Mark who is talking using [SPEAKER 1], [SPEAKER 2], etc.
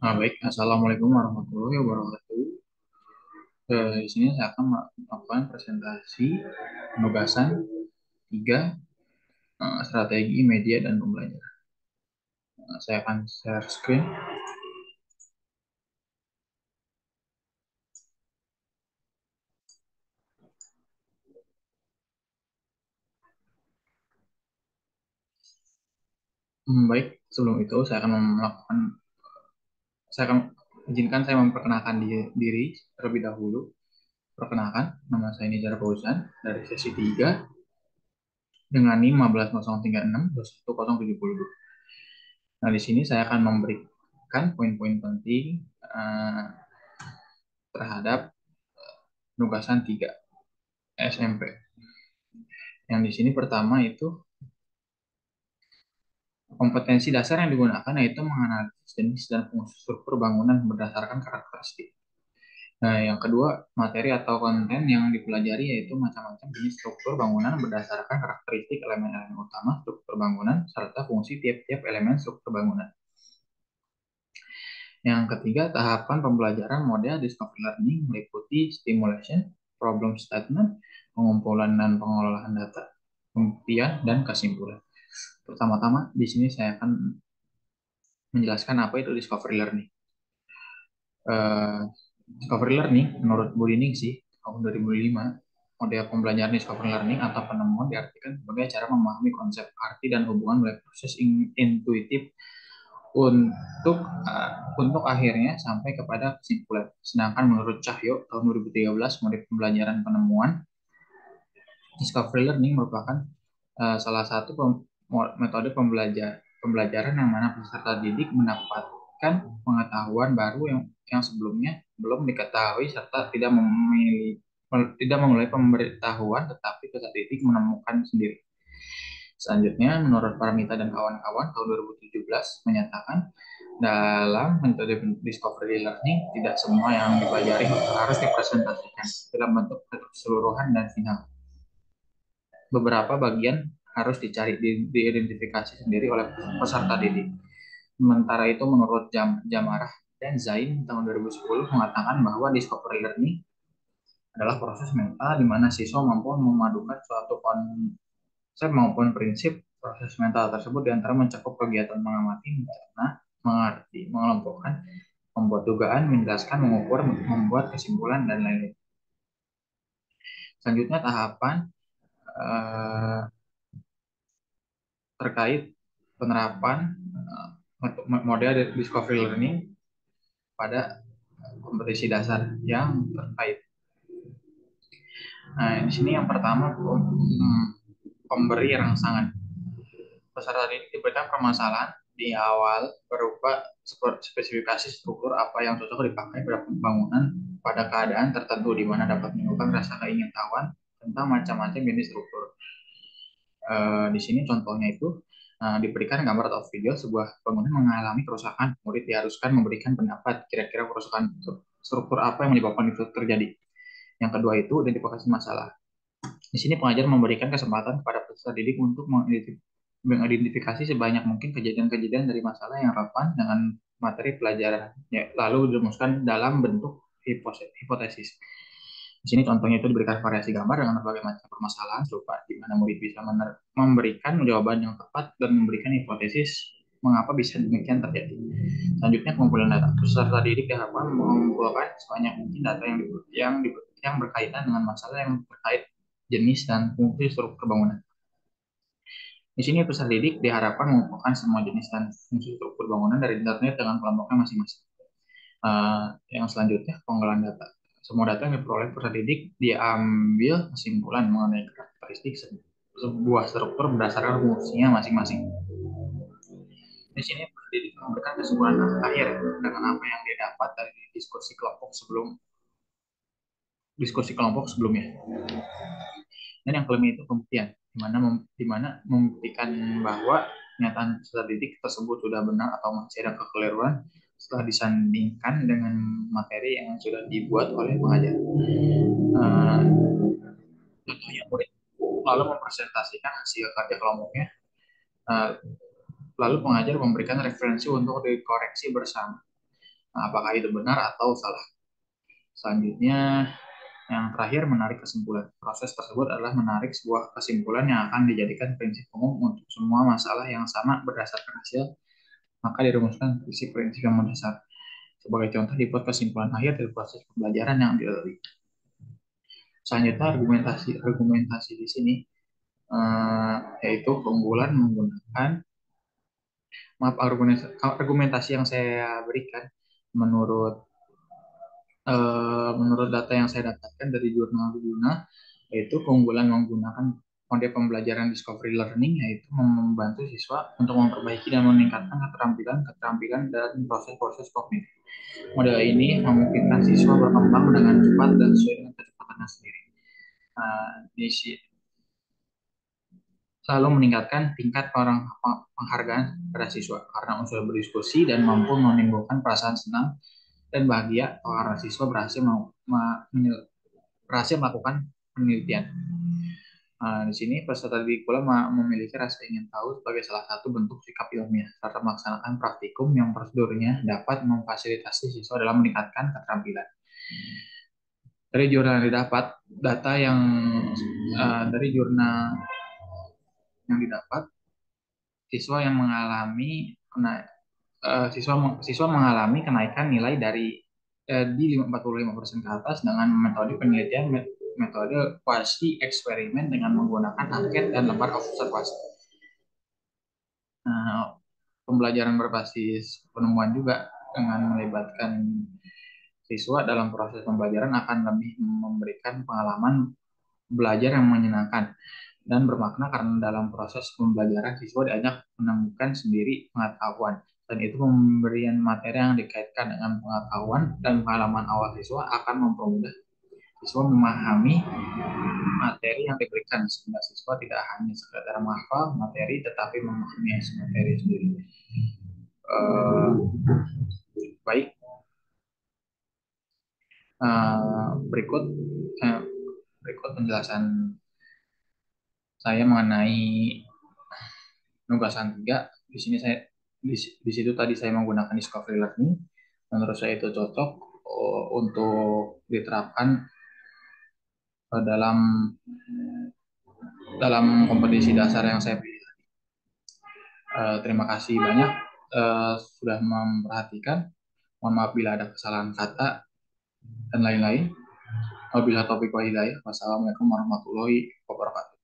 [SPEAKER 1] Baik, Assalamualaikum warahmatullahi wabarakatuh. Di sini saya akan melakukan presentasi penugasan tiga strategi media dan pembelajaran. Saya akan share screen. Baik, sebelum itu saya akan izinkan saya memperkenalkan diri terlebih dahulu. Perkenalkan, nama saya Nizar Fauzan dari sesi 3 dengan NIM 1503621072. Nah, di sini saya akan memberikan poin-poin penting terhadap penugasan 3 SMP. Yang di sini pertama itu kompetensi dasar yang digunakan yaitu menganalisis jenis dan fungsi struktur bangunan berdasarkan karakteristik. Nah, yang kedua, materi atau konten yang dipelajari yaitu macam-macam jenis struktur bangunan berdasarkan karakteristik elemen-elemen utama struktur bangunan serta fungsi tiap-tiap elemen struktur bangunan. Yang ketiga, tahapan pembelajaran model discovery learning meliputi stimulation, problem statement, pengumpulan dan pengelolaan data, pembuktian, dan kesimpulan. Pertama-tama, di sini saya akan menjelaskan apa itu discovery learning. Eh, Discovery learning menurut Bu Dining sih tahun 2005, model pembelajaran discovery learning atau penemuan diartikan sebagai cara memahami konsep arti dan hubungan melalui proses intuitif untuk untuk akhirnya sampai kepada kesimpulan. Sedangkan menurut Cahyo tahun 2013, model pembelajaran penemuan discovery learning merupakan salah satu metode pembelajaran yang mana peserta didik mendapatkan pengetahuan baru yang sebelumnya belum diketahui serta tidak memulai pemberitahuan tetapi peserta didik menemukan sendiri. Selanjutnya, menurut Paramita dan kawan-kawan tahun 2017 menyatakan dalam metode discovery learning tidak semua yang dipelajari harus dipresentasikan dalam bentuk keseluruhan dan final. Beberapa bagian harus diidentifikasi sendiri oleh peserta didik. Sementara itu menurut Jamarah dan Zain tahun 2010 mengatakan bahwa discovery learning adalah proses mental di mana siswa mampu memadukan suatu konsep maupun prinsip. Proses mental tersebut diantara mencakup kegiatan mengamati, mencerna, mengerti, mengelompokkan, membuat dugaan, menjelaskan, mengukur, membuat kesimpulan, dan lain-lain. Selanjutnya tahapan eh, terkait penerapan model discovery learning pada kompetisi dasar yang terkait. Nah, di sini yang pertama pemberi rangsangan. Peserta didik diberikan permasalahan di awal berupa spesifikasi struktur apa yang cocok dipakai pada bangunan pada keadaan tertentu di mana dapat menimbulkan rasa keingintahuan tentang macam-macam jenis struktur. Di sini contohnya itu diberikan gambar atau video sebuah bangunan mengalami kerusakan. Murid diharuskan memberikan pendapat kira-kira kerusakan struktur apa yang menyebabkan itu terjadi. Yang kedua itu identifikasi masalah. Di sini pengajar memberikan kesempatan kepada peserta didik untuk mengidentifikasi sebanyak mungkin kejadian-kejadian dari masalah yang relevan dengan materi pelajaran, ya, lalu dirumuskan dalam bentuk hipotesis. Di sini contohnya itu diberikan variasi gambar dengan berbagai macam permasalahan serupa, di mana murid bisa memberikan jawaban yang tepat dan memberikan hipotesis mengapa bisa demikian terjadi. Selanjutnya pengumpulan data. Peserta didik diharapkan mengumpulkan sebanyak mungkin data yang berkaitan dengan masalah yang terkait jenis dan fungsi struktur bangunan. Di sini peserta didik diharapkan mengumpulkan semua jenis dan fungsi struktur bangunan dari internet dengan kelompoknya masing-masing. Yang selanjutnya, pengolahan data. Semua data yang diperoleh peserta didik diambil kesimpulan mengenai karakteristik sebuah struktur berdasarkan fungsinya masing-masing. Di sini peserta didik memberikan kesimpulan akhir dengan apa yang didapat dari diskusi kelompok sebelumnya. Dan yang kelima itu pembuktian, di mana membuktikan bahwa pernyataan peserta didik tersebut sudah benar atau masih ada kekeliruan setelah disandingkan dengan materi yang sudah dibuat oleh pengajar. Uh, Contohnya murid lalu mempresentasikan hasil kerja kelompoknya, uh, lalu pengajar memberikan referensi untuk dikoreksi bersama. Nah, apakah itu benar atau salah? Selanjutnya, yang terakhir menarik kesimpulan. Proses tersebut adalah menarik sebuah kesimpulan yang akan dijadikan prinsip umum untuk semua masalah yang sama berdasarkan hasil, maka dirumuskan prinsip-prinsip yang mendasar. Sebagai contoh, dibuat kesimpulan akhir dari proses pembelajaran yang dilalui. Selanjutnya, argumentasi di sini yaitu keunggulan menggunakan, maaf, argumentasi yang saya berikan menurut menurut data yang saya dapatkan dari jurnal Luna, yaitu keunggulan menggunakan mode pembelajaran discovery learning, yaitu membantu siswa untuk memperbaiki dan meningkatkan keterampilan dan proses-proses kognitif. Model ini memungkinkan siswa berkembang dengan cepat dan sesuai dengan kecepatannya sendiri. Di Selalu meningkatkan tingkat penghargaan pada siswa karena unsur berdiskusi dan mampu menimbulkan perasaan senang dan bahagia karena siswa berhasil melakukan penelitian. Di sini peserta didik pula memiliki rasa ingin tahu sebagai salah satu bentuk sikap ilmiah, serta melaksanakan praktikum yang prosedurnya dapat memfasilitasi siswa dalam meningkatkan keterampilan. Dari jurnal yang didapat, data yang dari jurnal yang didapat, siswa yang mengalami siswa mengalami kenaikan nilai di 45% ke atas dengan metode penelitian, metode kuasi eksperimen dengan menggunakan angket dan lembar observasi. Nah, pembelajaran berbasis penemuan juga dengan melibatkan siswa dalam proses pembelajaran akan lebih memberikan pengalaman belajar yang menyenangkan dan bermakna karena dalam proses pembelajaran siswa diajak menemukan sendiri pengetahuan, dan itu pemberian materi yang dikaitkan dengan pengetahuan dan pengalaman awal siswa akan mempermudah siswa memahami materi yang diberikan sehingga siswa tidak hanya sekedar menghafal materi tetapi memahami materi sendiri. Uh, Baik, berikut uh, berikut penjelasan saya mengenai nugasan 3. Di sini saya di situ tadi saya menggunakan discovery learning. Menurut saya itu cocok untuk diterapkan dalam dalam kompetisi dasar yang saya pilih. Terima kasih banyak sudah memperhatikan. Mohon maaf bila ada kesalahan kata dan lain-lain. Wabillahi taufiq wal hidayah. Wassalamualaikum warahmatullahi wabarakatuh.